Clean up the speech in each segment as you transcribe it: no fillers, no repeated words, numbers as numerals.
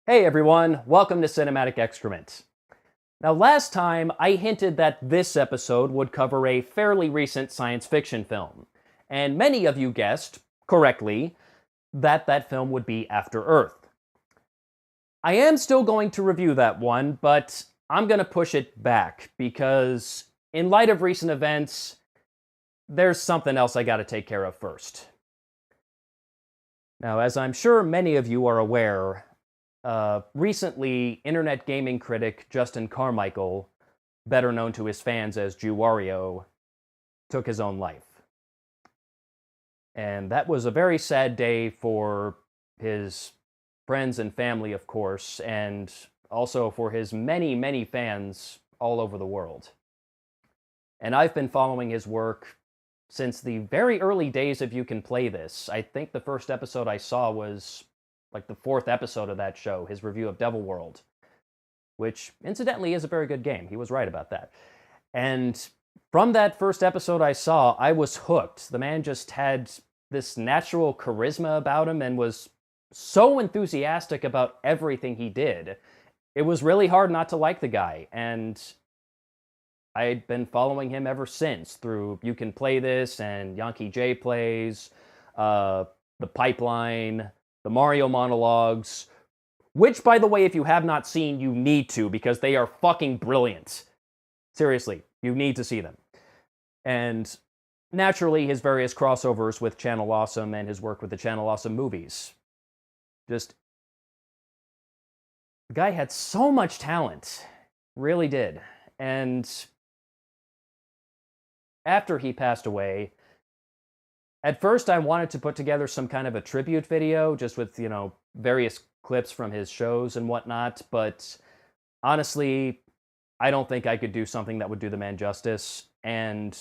Hey everyone, welcome to Cinematic Excrement. Now last time I hinted that this episode would cover a fairly recent science fiction film, and many of you guessed, correctly, that that film would be After Earth. I am still going to review that one, but I'm going to push it back because in light of recent events, there's something else I gotta take care of first. Now, as I'm sure many of you are aware, recently, internet gaming critic Justin Carmical, better known to his fans as Jew Wario, took his own life. And that was a very sad day for his friends and family, of course, and also for his many, many fans all over the world. And I've been following his work since the very early days of You Can Play This. I think the first episode I saw was like the fourth episode of that show, his review of Devil World, which incidentally is a very good game. He was right about that. And from that first episode I saw, I was hooked. The man just had this natural charisma about him and was so enthusiastic about everything he did. It was really hard not to like the guy, and I'd been following him ever since through You Can Play This and Yankee J Plays, The Pipeline, the Mario monologues, which, by the way, if you have not seen, you need to, because they are fucking brilliant. Seriously, you need to see them. And naturally, his various crossovers with Channel Awesome and his work with the Channel Awesome movies. Just, the guy had so much talent. Really did. And after he passed away, at first I wanted to put together some kind of a tribute video, just with, various clips from his shows and whatnot, but honestly, I don't think I could do something that would do the man justice, and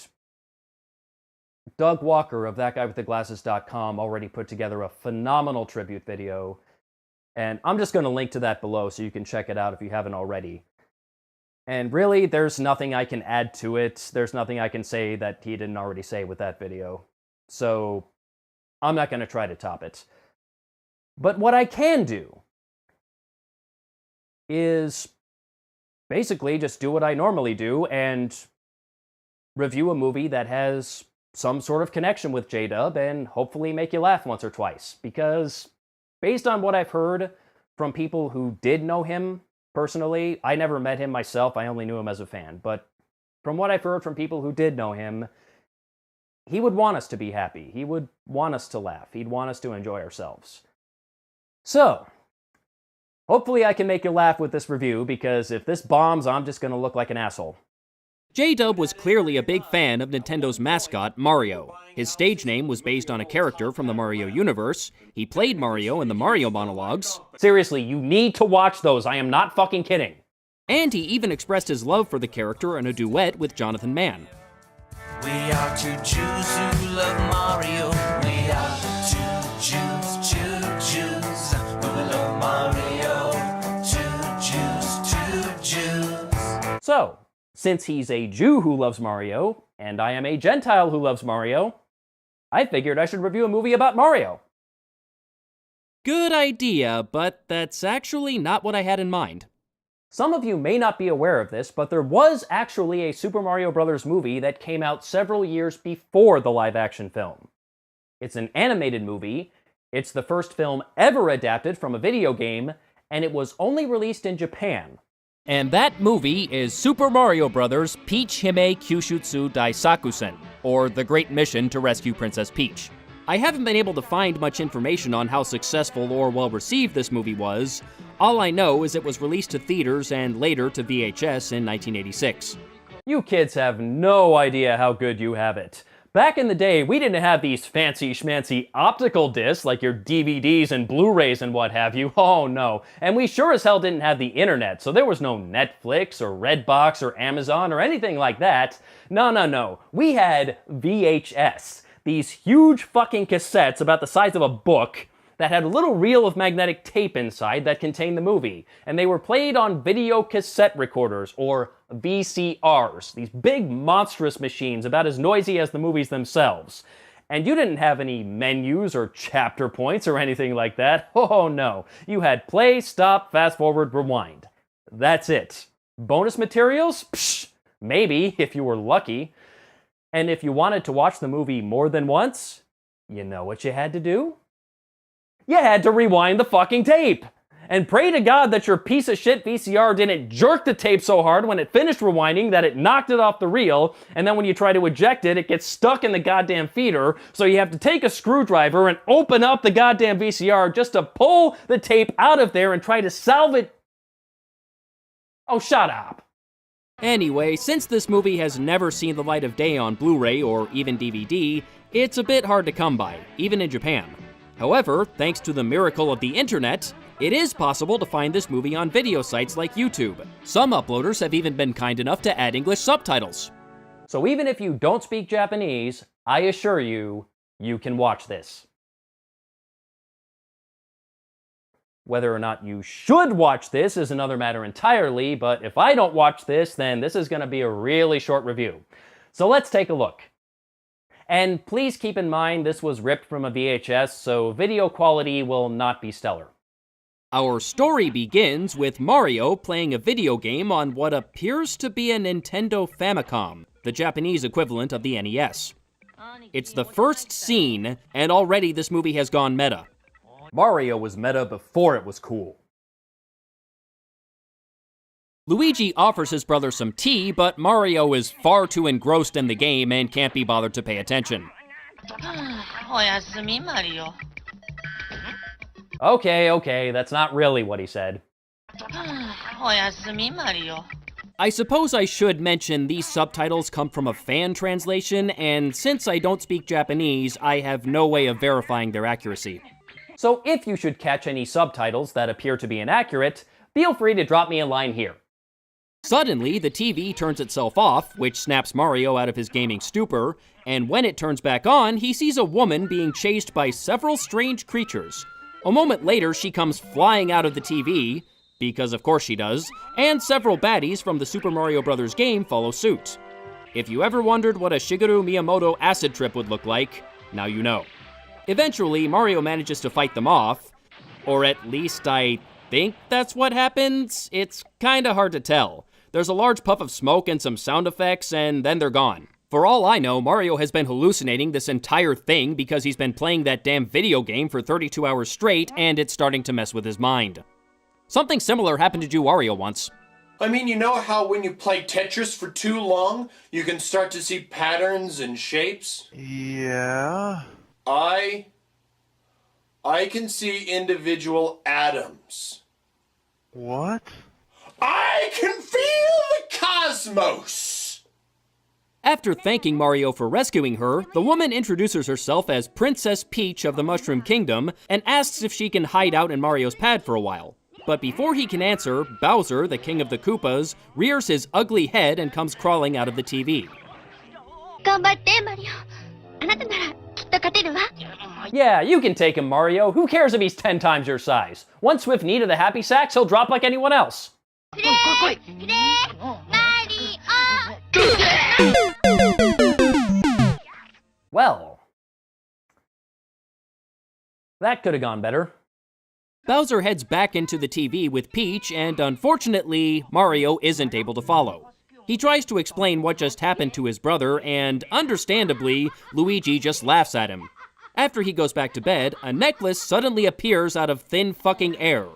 Doug Walker of ThatGuyWithTheGlasses.com already put together a phenomenal tribute video, and I'm just going to link to that below so you can check it out if you haven't already. And really, there's nothing I can add to it. There's nothing I can say that he didn't already say with that video. So, I'm not going to try to top it. But what I can do is basically just do what I normally do and review a movie that has some sort of connection with J-Dub and hopefully make you laugh once or twice. Because based on what I've heard from people who did know him personally, I never met him myself, I only knew him as a fan, but from what I've heard from people who did know him, he would want us to be happy. He would want us to laugh. He'd want us to enjoy ourselves. So, hopefully I can make you laugh with this review, because if this bombs, I'm just going to look like an asshole. J-Dub was clearly a big fan of Nintendo's mascot, Mario. His stage name was based on a character from the Mario universe. He played Mario in the Mario monologues. Seriously, you need to watch those. I am not fucking kidding. And he even expressed his love for the character in a duet with Jonathan Mann. We are two Jews who love Mario. We are two Jews who love Mario. Two Jews. So, since he's a Jew who loves Mario, and I am a Gentile who loves Mario, I figured I should review a movie about Mario. Good idea, but that's actually not what I had in mind. Some of you may not be aware of this, but there was actually a Super Mario Bros. Movie that came out several years before the live-action film. It's an animated movie, it's the first film ever adapted from a video game, and it was only released in Japan. And that movie is Super Mario Bros. Peach Hime Kyushutsu Daisakusen, or The Great Mission to Rescue Princess Peach. I haven't been able to find much information on how successful or well-received this movie was. All I know is it was released to theaters and later to VHS in 1986. You kids have no idea how good you have it. Back in the day, we didn't have these fancy schmancy optical discs like your DVDs and Blu-rays and what have you. Oh no. And we sure as hell didn't have the internet, so there was no Netflix or Redbox or Amazon or anything like that. No. We had VHS. These huge fucking cassettes about the size of a book that had a little reel of magnetic tape inside that contained the movie. And they were played on video cassette recorders, or VCRs. These big monstrous machines about as noisy as the movies themselves. And you didn't have any menus or chapter points or anything like that. Oh no, you had play, stop, fast forward, rewind. That's it. Bonus materials? Psh, maybe, if you were lucky. And if you wanted to watch the movie more than once, you know what you had to do? You had to rewind the fucking tape. And pray to God that your piece of shit VCR didn't jerk the tape so hard when it finished rewinding that it knocked it off the reel, and then when you try to eject it, it gets stuck in the goddamn feeder, so you have to take a screwdriver and open up the goddamn VCR just to pull the tape out of there and try to salvage. Oh, shut up. Anyway, since this movie has never seen the light of day on Blu-ray or even DVD, it's a bit hard to come by, even in Japan. However, thanks to the miracle of the internet, it is possible to find this movie on video sites like YouTube. Some uploaders have even been kind enough to add English subtitles. So even if you don't speak Japanese, I assure you, you can watch this. Whether or not you should watch this is another matter entirely, but if I don't watch this, then this is going to be a really short review. So let's take a look. And please keep in mind this was ripped from a VHS, so video quality will not be stellar. Our story begins with Mario playing a video game on what appears to be a Nintendo Famicom, the Japanese equivalent of the NES. It's the first scene, and already this movie has gone meta. Mario was meta before it was cool. Luigi offers his brother some tea, but Mario is far too engrossed in the game and can't be bothered to pay attention. Oyasumi, Mario. Okay, that's not really what he said. Oyasumi, Mario. I suppose I should mention these subtitles come from a fan translation, and since I don't speak Japanese, I have no way of verifying their accuracy. So if you should catch any subtitles that appear to be inaccurate, feel free to drop me a line here. Suddenly, the TV turns itself off, which snaps Mario out of his gaming stupor, and when it turns back on, he sees a woman being chased by several strange creatures. A moment later, she comes flying out of the TV, because of course she does, and several baddies from the Super Mario Bros. Game follow suit. If you ever wondered what a Shigeru Miyamoto acid trip would look like, now you know. Eventually, Mario manages to fight them off, or at least I think that's what happens. It's kinda hard to tell. There's a large puff of smoke and some sound effects, and then they're gone. For all I know, Mario has been hallucinating this entire thing because he's been playing that damn video game for 32 hours straight, and it's starting to mess with his mind. Something similar happened to Wario once. I mean, you know how when you play Tetris for too long, you can start to see patterns and shapes? Yeah. I can see individual atoms. What? I can feel the cosmos! After thanking Mario for rescuing her, the woman introduces herself as Princess Peach of the Mushroom Kingdom and asks if she can hide out in Mario's pad for a while. But before he can answer, Bowser, the king of the Koopas, rears his ugly head and comes crawling out of the TV. 頑張ってマリオ。あなたならきっと勝てるわ。 Yeah, you can take him, Mario. Who cares if he's 10 times your size? One swift knee to the happy sacks, he'll drop like anyone else. Well, that could have gone better. Bowser heads back into the TV with Peach, and unfortunately, Mario isn't able to follow. He tries to explain what just happened to his brother, and understandably, Luigi just laughs at him. After he goes back to bed, a necklace suddenly appears out of thin fucking air.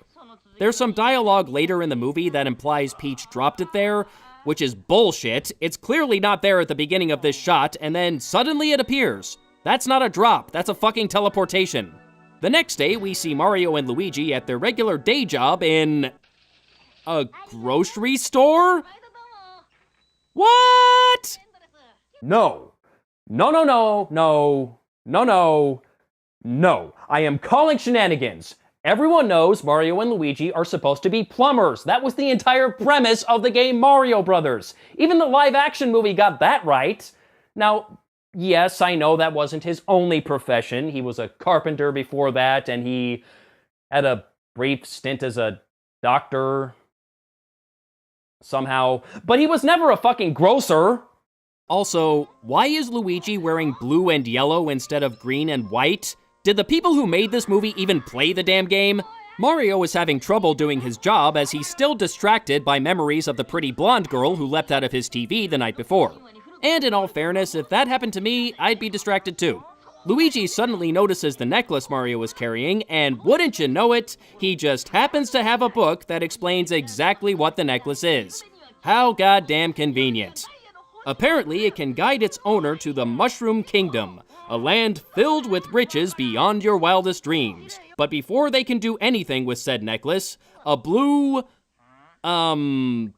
There's some dialogue later in the movie that implies Peach dropped it there, which is bullshit. It's clearly not there at the beginning of this shot, and then suddenly it appears. That's not a drop, that's a fucking teleportation. The next day, we see Mario and Luigi at their regular day job in a grocery store? What? No. No. I am calling shenanigans. Everyone knows Mario and Luigi are supposed to be plumbers. That was the entire premise of the game Mario Brothers. Even the live-action movie got that right. Now, yes, I know that wasn't his only profession. He was a carpenter before that, and he had a brief stint as a doctor somehow. But he was never a fucking grocer. Also, why is Luigi wearing blue and yellow instead of green and white? Did the people who made this movie even play the damn game? Mario is having trouble doing his job as he's still distracted by memories of the pretty blonde girl who leapt out of his TV the night before. And in all fairness, if that happened to me, I'd be distracted too. Luigi suddenly notices the necklace Mario is carrying, and wouldn't you know it, he just happens to have a book that explains exactly what the necklace is. How goddamn convenient. Apparently, it can guide its owner to the Mushroom Kingdom, a land filled with riches beyond your wildest dreams. But before they can do anything with said necklace, a blue, dog?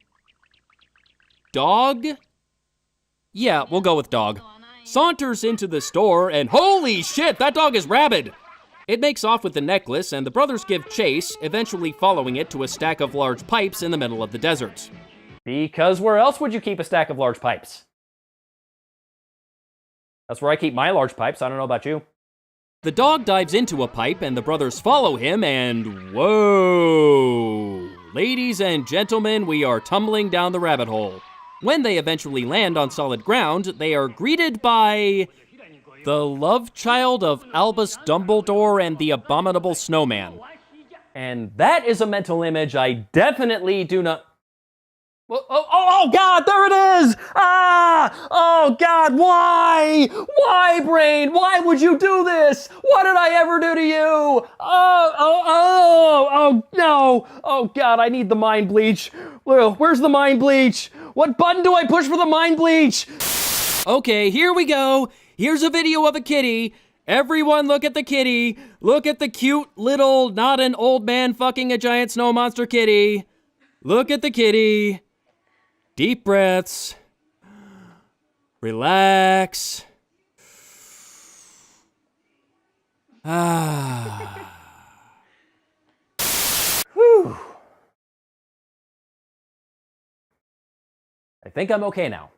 Yeah, we'll go with dog. Saunters into the store, and holy shit, that dog is rabid! It makes off with the necklace, and the brothers give chase, eventually following it to a stack of large pipes in the middle of the desert. Because where else would you keep a stack of large pipes? That's where I keep my large pipes. I don't know about you. The dog dives into a pipe, and the brothers follow him, and whoa! Ladies and gentlemen, we are tumbling down the rabbit hole. When they eventually land on solid ground, they are greeted by the love child of Albus Dumbledore and the abominable snowman. And that is a mental image I definitely do not... Oh, God, there it is! Ah! Oh, God, why? Why, Brain? Why would you do this? What did I ever do to you? Oh, no. Oh, God, I need the mind bleach. Where's the mind bleach? What button do I push for the mind bleach? Okay, here we go. Here's a video of a kitty. Everyone look at the kitty. Look at the cute little, not an old man fucking a giant snow monster kitty. Look at the kitty. Deep breaths. Relax. Ah. Whew. I think I'm okay now.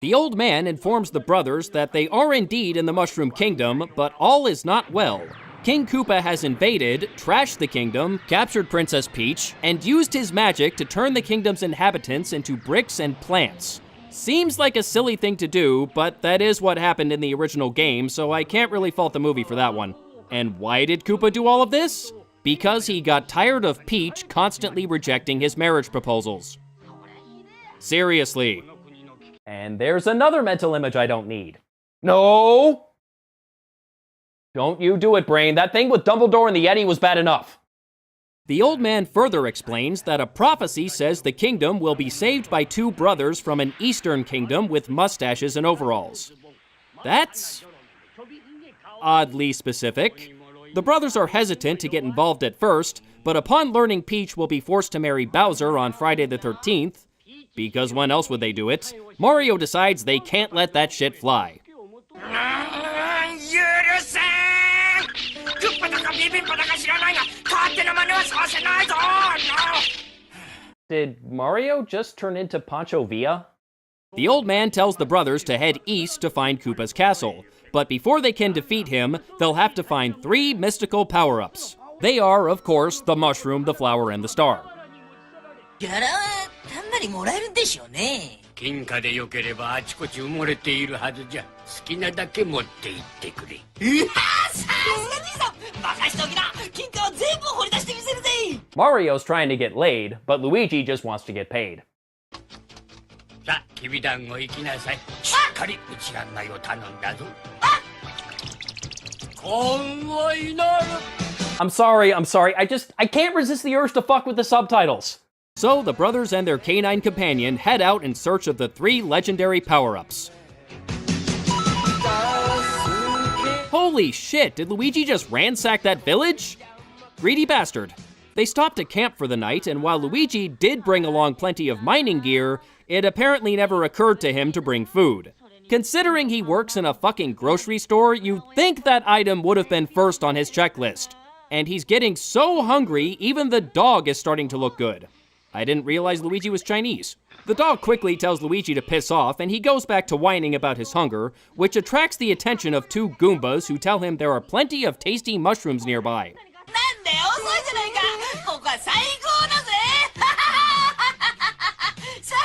The old man informs the brothers that they are indeed in the Mushroom Kingdom, but all is not well. King Koopa has invaded, trashed the kingdom, captured Princess Peach, and used his magic to turn the kingdom's inhabitants into bricks and plants. Seems like a silly thing to do, but that is what happened in the original game, so I can't really fault the movie for that one. And why did Koopa do all of this? Because he got tired of Peach constantly rejecting his marriage proposals. Seriously. And there's another mental image I don't need. No! Don't you do it, Brain. That thing with Dumbledore and the Yeti was bad enough. The old man further explains that a prophecy says the kingdom will be saved by two brothers from an eastern kingdom with mustaches and overalls. That's oddly specific. The brothers are hesitant to get involved at first, but upon learning Peach will be forced to marry Bowser on Friday the 13th, because when else would they do it, Mario decides they can't let that shit fly. Did Mario just turn into Pancho Villa? The old man tells the brothers to head east to find Koopa's castle, but before they can defeat him, they'll have to find 3 mystical power-ups. They are, of course, the mushroom, the flower, and the star. ギャラはたんまりもらえるんでしょうね。金貨でよければあちこち埋もれているはずじゃ。好きなだけ持って行ってくれ。さすが兄さん、任しておきな。金貨を全部掘り出してみせるぜ。Mario's trying to get laid, but Luigi just wants to get paid. さあ、きびだんご行きなさい。しっかり一案内を頼んだぞ。今後祈る。I'm sorry. I can't resist the urge to fuck with the subtitles. So the brothers and their canine companion head out in search of the 3 legendary power-ups. Holy shit, did Luigi just ransack that village? Greedy bastard. They stopped to camp for the night, and while Luigi did bring along plenty of mining gear, it apparently never occurred to him to bring food. Considering he works in a fucking grocery store, you'd think that item would have been first on his checklist. And he's getting so hungry, even the dog is starting to look good. I didn't realize Luigi was Chinese. The dog quickly tells Luigi to piss off, and he goes back to whining about his hunger, which attracts the attention of 2 Goombas who tell him there are plenty of tasty mushrooms nearby. なんで遅いじゃないか。ここは最高だぜ。さあ、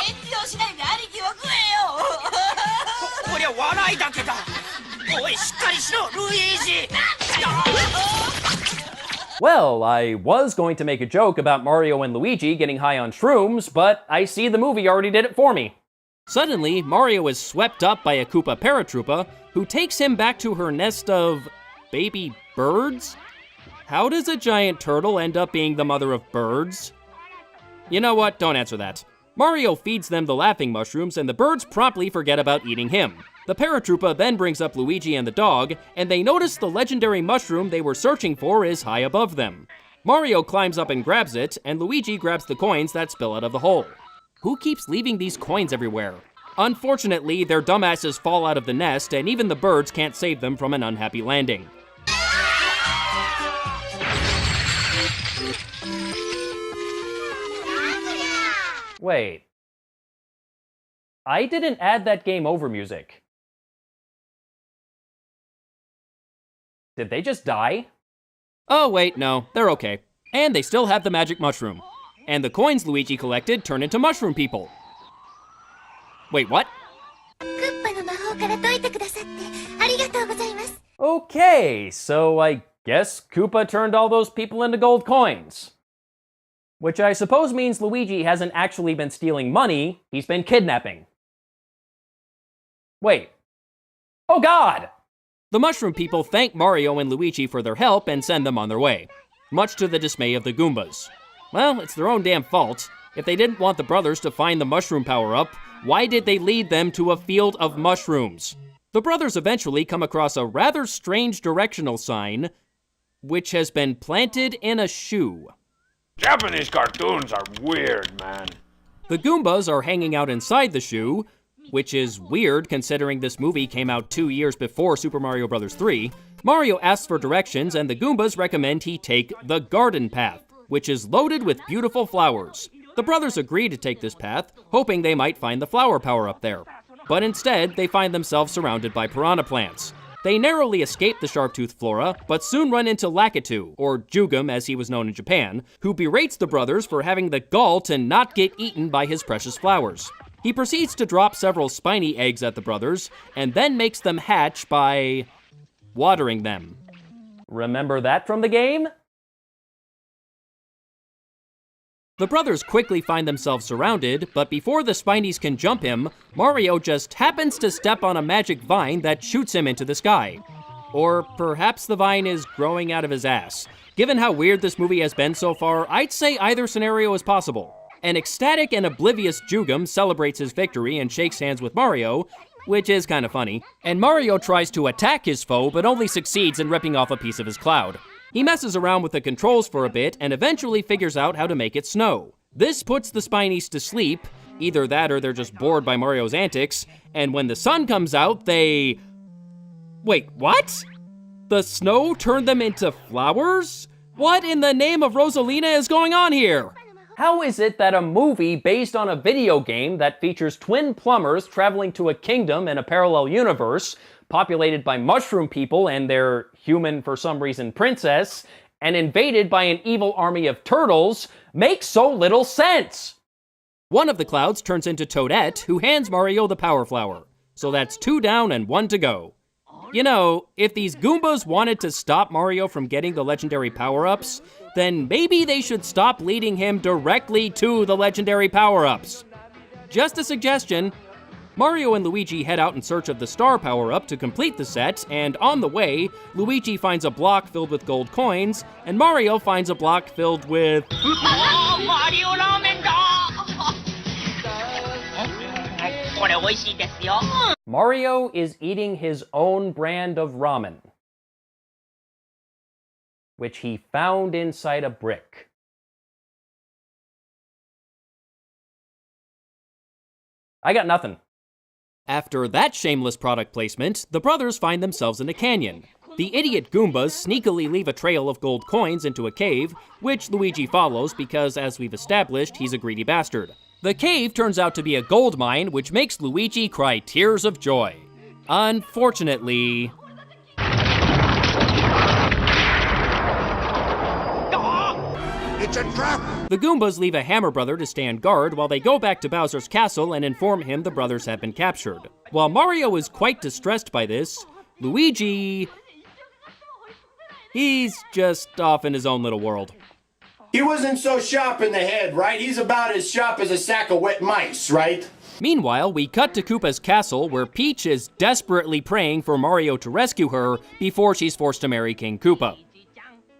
遠慮しないで兄貴を食えよ。Well, I was going to make a joke about Mario and Luigi getting high on shrooms, but I see the movie already did it for me. Suddenly, Mario is swept up by a Koopa Paratroopa who takes him back to her nest of baby birds? How does a giant turtle end up being the mother of birds? You know what? Don't answer that. Mario feeds them the laughing mushrooms, and the birds promptly forget about eating him. The Paratroopa then brings up Luigi and the dog, and they notice the legendary mushroom they were searching for is high above them. Mario climbs up and grabs it, and Luigi grabs the coins that spill out of the hole. Who keeps leaving these coins everywhere? Unfortunately, their dumbasses fall out of the nest, and even the birds can't save them from an unhappy landing. Wait. I didn't add that game over music. Did they just die? Oh wait, no, they're okay. And they still have the magic mushroom. And the coins Luigi collected turn into mushroom people. Wait, what? クッパの魔法から解いてくださってありがとうございます。 Okay, so I guess Koopa turned all those people into gold coins. Which I suppose means Luigi hasn't actually been stealing money, he's been kidnapping. Wait. Oh god! The mushroom people thank Mario and Luigi for their help and send them on their way, much to the dismay of the Goombas. Well, it's their own damn fault. If they didn't want the brothers to find the mushroom power-up, why did they lead them to a field of mushrooms? The brothers eventually come across a rather strange directional sign, which has been planted in a shoe. Japanese cartoons are weird, man. The Goombas are hanging out inside the shoe, which is weird considering this movie came out 2 years before Super Mario Bros. 3. Mario asks for directions, and the Goombas recommend he take the garden path, which is loaded with beautiful flowers. The brothers agree to take this path, hoping they might find the flower power up there. But instead, they find themselves surrounded by piranha plants. They narrowly escape the sharp-toothed flora, but soon run into Lakitu, or Jugum as he was known in Japan, who berates the brothers for having the gall to not get eaten by his precious flowers. He proceeds to drop several spiny eggs at the brothers, and then makes them hatch by watering them. Remember that from the game? The brothers quickly find themselves surrounded, but before the Spinies can jump him, Mario just happens to step on a magic vine that shoots him into the sky. Or perhaps the vine is growing out of his ass. Given how weird this movie has been so far, I'd say either scenario is possible. An ecstatic and oblivious Jugum celebrates his victory and shakes hands with Mario, which is kind of funny, and Mario tries to attack his foe but only succeeds in ripping off a piece of his cloud. He messes around with the controls for a bit and eventually figures out how to make it snow. This puts the Spinies to sleep, either that or they're just bored by Mario's antics, and when the sun comes out, they... Wait, what? The snow turned them into flowers? What in the name of Rosalina is going on here? How is it that a movie based on a video game that features twin plumbers traveling to a kingdom in a parallel universe, populated by mushroom people and their human, for some reason, princess, and invaded by an evil army of turtles, makes so little sense? One of the clouds turns into Toadette, who hands Mario the Power Flower. So that's 2 down and 1 to go. You know, if these Goombas wanted to stop Mario from getting the legendary power-ups, then maybe they should stop leading him directly to the legendary power-ups. Just a suggestion. Mario and Luigi head out in search of the star power-up to complete the set, and on the way, Luigi finds a block filled with gold coins, and Mario finds a block filled with... Mario Ramen da! Mario is eating his own brand of ramen, which he found inside a brick. I got nothing. After that shameless product placement, the brothers find themselves in a canyon. The idiot Goombas sneakily leave a trail of gold coins into a cave, which Luigi follows because, as we've established, he's a greedy bastard. The cave turns out to be a gold mine, which makes Luigi cry tears of joy. Unfortunately... It's a trap! The Goombas leave a Hammer Brother to stand guard while they go back to Bowser's castle and inform him the brothers have been captured. While Mario is quite distressed by this, Luigi... He's just off in his own little world. He wasn't so sharp in the head, right? He's about as sharp as a sack of wet mice, right? Meanwhile, we cut to Koopa's castle where Peach is desperately praying for Mario to rescue her before she's forced to marry King Koopa.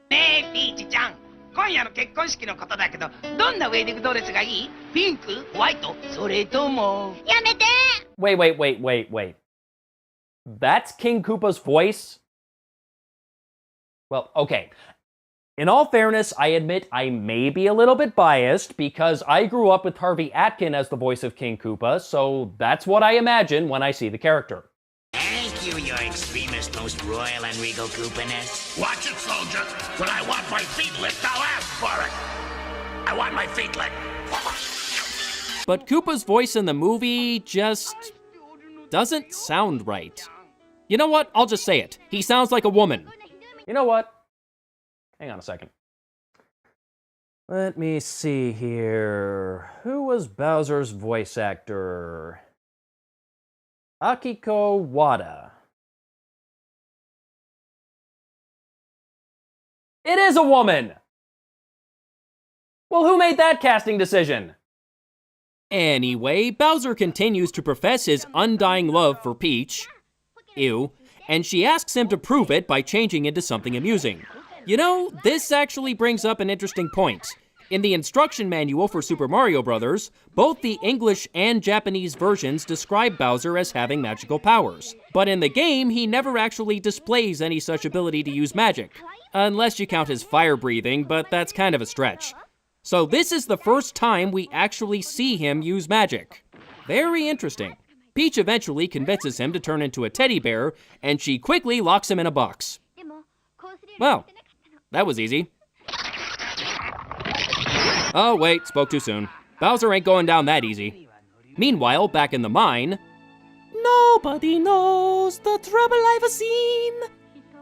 ねえ、ピーチちゃん。今夜の結婚式のことだけど、どんなウェディングドレスがいい？ピンク、ホワイト、それとも。やめて Wait. That's King Koopa's voice? Well, okay. In all fairness, I admit I may be a little bit biased because I grew up with Harvey Atkin as the voice of King Koopa, so that's what I imagine when I see the character. Thank you, your extremist, most royal and regal Koopaness. Watch it, soldier. When I want my feet licked, I'll ask for it. I want my feet licked. But Koopa's voice in the movie just doesn't sound right. You know what? I'll just say it. He sounds like a woman. You know what? Hang on a second. Let me see here. Who was Bowser's voice actor? Akiko Wada. It is a woman! Well, who made that casting decision? Anyway, Bowser continues to profess his undying love for Peach. Ew. And she asks him to prove it by changing into something amusing. You know, this actually brings up an interesting point. In the instruction manual for Super Mario Bros., both the English and Japanese versions describe Bowser as having magical powers. But in the game, he never actually displays any such ability to use magic. Unless you count his fire breathing, but that's kind of a stretch. So this is the first time we actually see him use magic. Very interesting. Peach eventually convinces him to turn into a teddy bear, and she quickly locks him in a box. Well, that was easy. Oh wait, spoke too soon. Bowser ain't going down that easy. Meanwhile, back in the mine, nobody knows the trouble I've seen.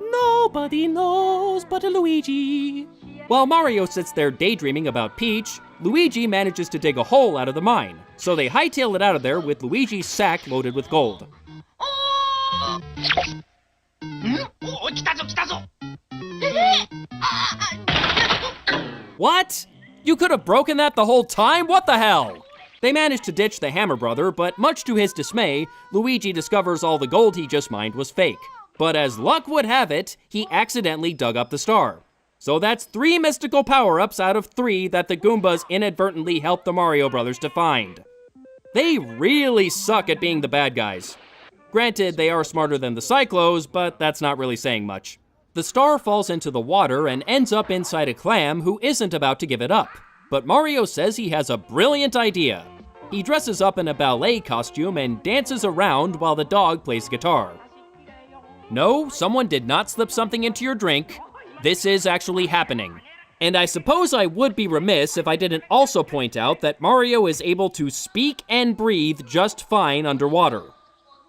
Nobody knows but Luigi. While Mario sits there daydreaming about Peach, Luigi manages to dig a hole out of the mine. So they hightail it out of there with Luigi's sack loaded with gold. What? You could have broken that the whole time? What the hell? They manage to ditch the Hammer Brother, but much to his dismay, Luigi discovers all the gold he just mined was fake. But as luck would have it, he accidentally dug up the star. So that's 3 mystical power-ups out of 3 that the Goombas inadvertently helped the Mario Brothers to find. They really suck at being the bad guys. Granted, they are smarter than the Cyclos, but that's not really saying much. The star falls into the water and ends up inside a clam who isn't about to give it up. But Mario says he has a brilliant idea. He dresses up in a ballet costume and dances around while the dog plays guitar. No, someone did not slip something into your drink. This is actually happening. And I suppose I would be remiss if I didn't also point out that Mario is able to speak and breathe just fine underwater.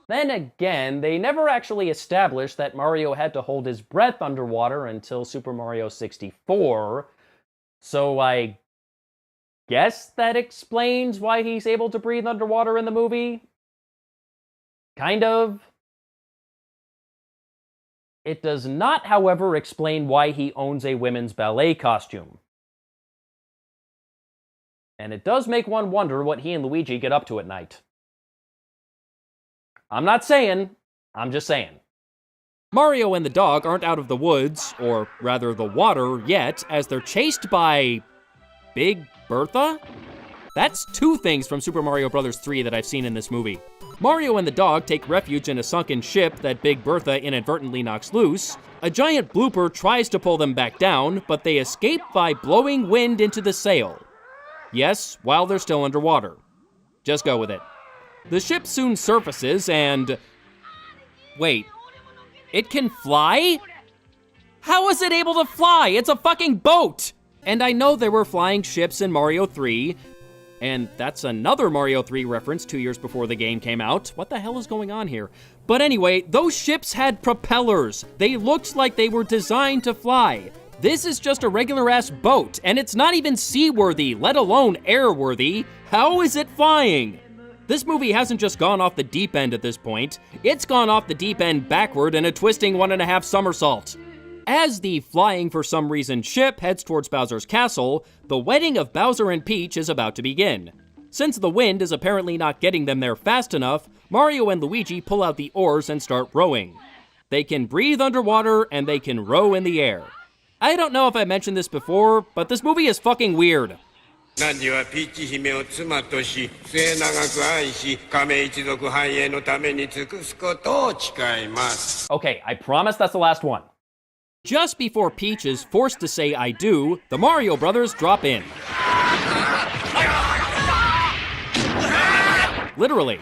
Then again, they never actually established that Mario had to hold his breath underwater until Super Mario 64, so I guess that explains why he's able to breathe underwater in the movie? Kind of. It does not, however, explain why he owns a women's ballet costume. And it does make one wonder what he and Luigi get up to at night. I'm not saying, I'm just saying. Mario and the dog aren't out of the woods, or rather the water, yet, as they're chased by Big Bertha? That's 2 things from Super Mario Bros. 3 that I've seen in this movie. Mario and the dog take refuge in a sunken ship that Big Bertha inadvertently knocks loose. A giant blooper tries to pull them back down, but they escape by blowing wind into the sail. Yes, while they're still underwater. Just go with it. The ship soon surfaces and... Wait, it can fly? How is it able to fly? It's a fucking boat! And I know there were flying ships in Mario 3, and that's another Mario 3 reference 2 years before the game came out. What the hell is going on here? But anyway, those ships had propellers. They looked like they were designed to fly. This is just a regular-ass boat, and it's not even seaworthy, let alone airworthy. How is it flying? This movie hasn't just gone off the deep end at this point. It's gone off the deep end backward in a twisting 1.5 somersault. As the flying for some reason ship heads towards Bowser's castle, the wedding of Bowser and Peach is about to begin. Since the wind is apparently not getting them there fast enough, Mario and Luigi pull out the oars and start rowing. They can breathe underwater and they can row in the air. I don't know if I mentioned this before, but this movie is fucking weird. Okay, I promise that's the last one. Just before Peach is forced to say I do, the Mario brothers drop in. Literally.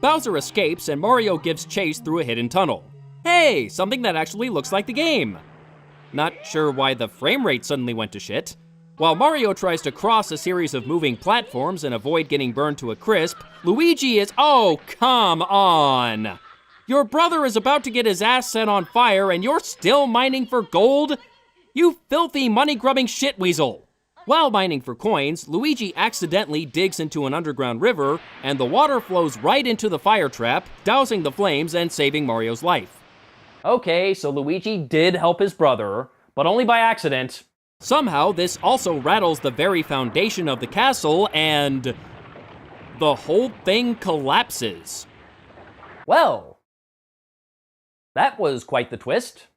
Bowser escapes and Mario gives chase through a hidden tunnel. Hey, something that actually looks like the game. Not sure why the frame rate suddenly went to shit. While Mario tries to cross a series of moving platforms and avoid getting burned to a crisp, Luigi is— oh, come on! Your brother is about to get his ass set on fire and you're still mining for gold? You filthy money-grubbing shitweasel! While mining for coins, Luigi accidentally digs into an underground river and the water flows right into the fire trap, dousing the flames and saving Mario's life. Okay, so Luigi did help his brother, but only by accident. Somehow, this also rattles the very foundation of the castle, and the whole thing collapses. Well, that was quite the twist.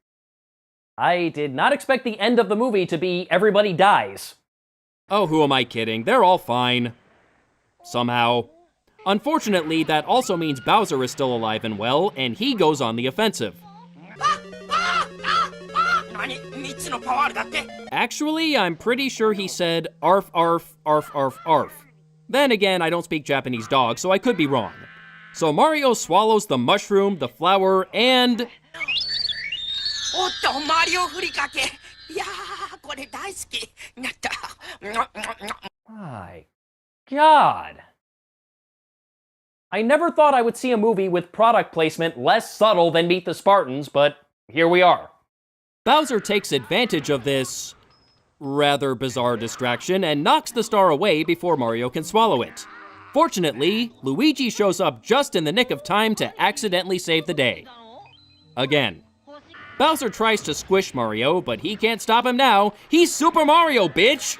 I did not expect the end of the movie to be everybody dies. Oh, who am I kidding? They're all fine. Somehow. Unfortunately, that also means Bowser is still alive and well, and he goes on the offensive. Actually, I'm pretty sure he said arf, arf, arf, arf, arf. Then again, I don't speak Japanese dog, so I could be wrong. So Mario swallows the mushroom, the flower, and... My God. I never thought I would see a movie with product placement less subtle than Meet the Spartans, but here we are. Bowser takes advantage of this rather bizarre distraction and knocks the star away before Mario can swallow it. Fortunately, Luigi shows up just in the nick of time to accidentally save the day. Again. Bowser tries to squish Mario, but he can't stop him now. He's Super Mario, bitch!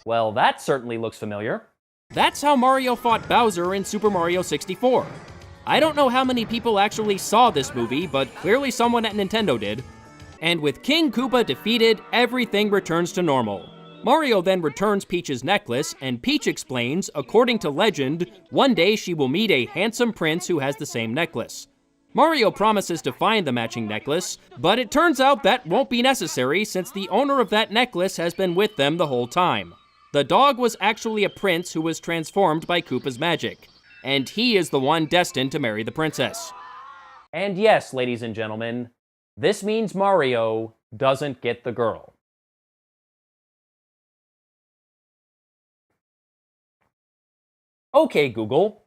Well, that certainly looks familiar. That's how Mario fought Bowser in Super Mario 64. I don't know how many people actually saw this movie, but clearly someone at Nintendo did. And with King Koopa defeated, everything returns to normal. Mario then returns Peach's necklace, and Peach explains, according to legend, one day she will meet a handsome prince who has the same necklace. Mario promises to find the matching necklace, but it turns out that won't be necessary since the owner of that necklace has been with them the whole time. The dog was actually a prince who was transformed by Koopa's magic, and he is the one destined to marry the princess. And yes, ladies and gentlemen, this means Mario doesn't get the girl. Okay, Google.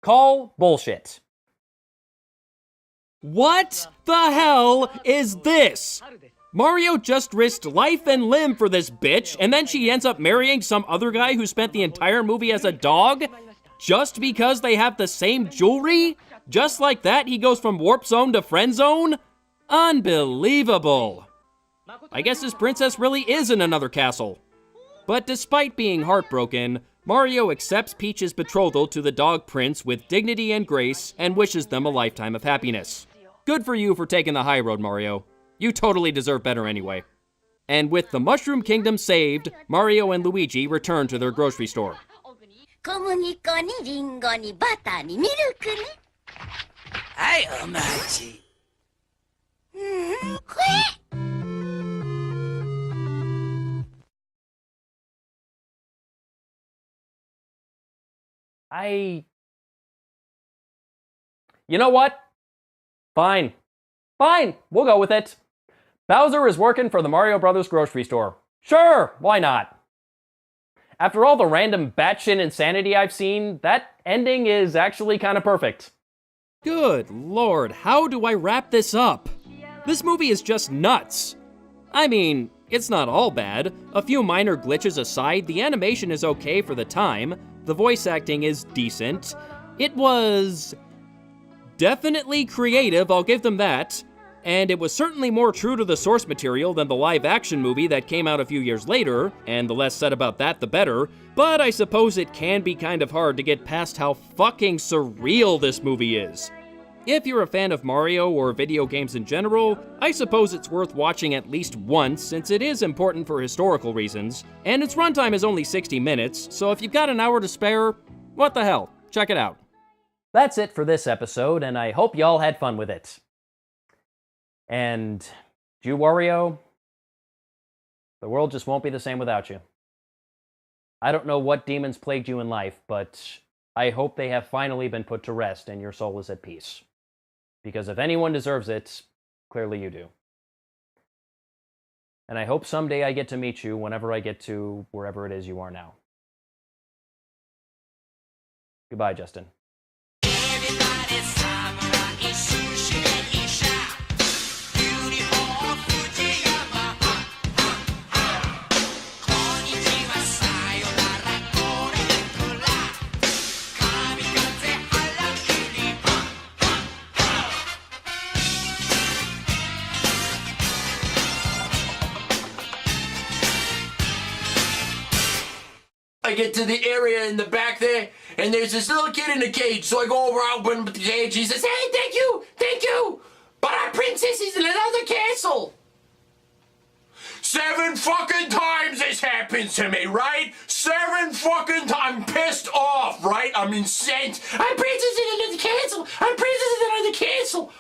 Call bullshit. What the hell is this? Mario just risked life and limb for this bitch, and then she ends up marrying some other guy who spent the entire movie as a dog? Just because they have the same jewelry? Just like that, he goes from warp zone to friend zone? Unbelievable. I guess this princess really is in another castle. But despite being heartbroken, Mario accepts Peach's betrothal to the dog prince with dignity and grace and wishes them a lifetime of happiness. Good for you for taking the high road, Mario. You totally deserve better anyway. And with the Mushroom Kingdom saved, Mario and Luigi return to their grocery store. You know what? Fine. Fine, we'll go with it. Bowser is working for the Mario Brothers grocery store. Sure, why not? After all the random batshit insanity I've seen, that ending is actually kind of perfect. Good lord, how do I wrap this up? This movie is just nuts. I mean, it's not all bad. A few minor glitches aside, the animation is okay for the time. The voice acting is decent. It was definitely creative, I'll give them that. And it was certainly more true to the source material than the live-action movie that came out a few years later, and the less said about that, the better. But I suppose it can be kind of hard to get past how fucking surreal this movie is. If you're a fan of Mario or video games in general, I suppose it's worth watching at least once since it is important for historical reasons, and its runtime is only 60 minutes, so if you've got an hour to spare, what the hell, check it out. That's it for this episode, and I hope y'all had fun with it. And, Jew Wario, the world just won't be the same without you. I don't know what demons plagued you in life, but I hope they have finally been put to rest and your soul is at peace. Because if anyone deserves it, clearly you do. And I hope someday I get to meet you whenever I get to wherever it is you are now. Goodbye, Justin. I get to the area in the back there, and there's this little kid in a cage, so I go over, I open up the cage, he says, "Hey, thank you, but our princess is in another castle." 7 fucking times this happens to me, right? 7 fucking times. I'm pissed off, right? I'm incensed. Our princess is in another castle. Our princess is in another castle.